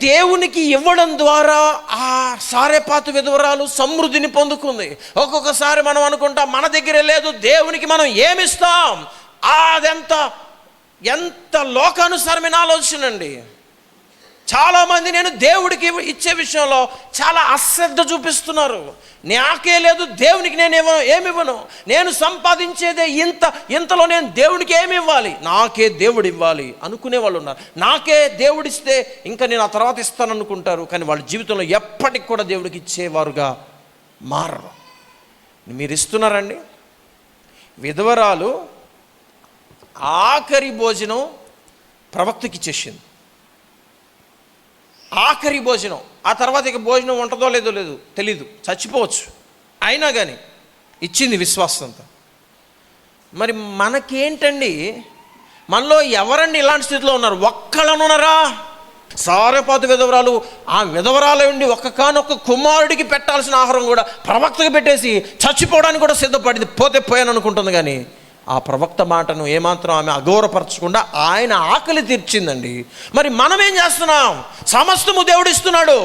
దేవునికి ఇవ్వడం ద్వారా ఆ సారెపాతు విధవరాలు సమృద్ధిని పొందుకుంది. ఒక్కొక్కసారి మనం అనుకుంటాం మన దగ్గర లేదు, దేవునికి మనం ఏమిస్తాం, ఎంత లోకానుసారమైన ఆలోచన అండి. చాలామంది నేను దేవుడికి ఇచ్చే విషయంలో చాలా అశ్రద్ధ చూపిస్తున్నారు. నాకే లేదు, దేవునికి నేను ఏమివ్వను, నేను సంపాదించేదే ఇంతలో నేను దేవుడికి ఏమి ఇవ్వాలి, నాకే దేవుడు ఇవ్వాలి అనుకునే వాళ్ళు ఉన్నారు. నాకే దేవుడిస్తే ఇంకా నేను ఆ తర్వాత ఇస్తాను అనుకుంటారు. కానీ వాళ్ళ జీవితంలో ఎప్పటికి కూడా దేవుడికి ఇచ్చేవారుగా మారరు. మీరు ఇస్తున్నారండి? విధవరాలు ఆఖరి భోజనం ప్రవక్తకి ఇచ్చేసింది. ఆఖరి భోజనం. ఆ తర్వాత ఇక భోజనం ఉంటుందో లేదో తెలీదు, చచ్చిపోవచ్చు. అయినా కానీ ఇచ్చింది విశ్వాసంతో. మరి మనకేంటండి, మనలో ఎవరండి ఇలాంటి స్థితిలో ఉన్నారు? ఒక్కళ్ళను ఉన్నారా? సారెపాతు విధవరాలు ఆ విధవరాలు ఉండి ఒక్కనొక్క కుమారుడికి పెట్టాల్సిన ఆహారం కూడా ప్రవక్తకు పెట్టేసి చచ్చిపోవడానికి కూడా సిద్ధపడింది. పోతే పోయాను అనుకుంటుంది. కానీ ఆ ప్రవక్త మాటను ఏమాత్రం ఆమె అగౌరవపరచకుండా ఆయన ఆకలి తీర్చిందండి. మరి మనం ఏం చేస్తున్నాం? సమస్తము దేవుడు ఇస్తున్నాడు.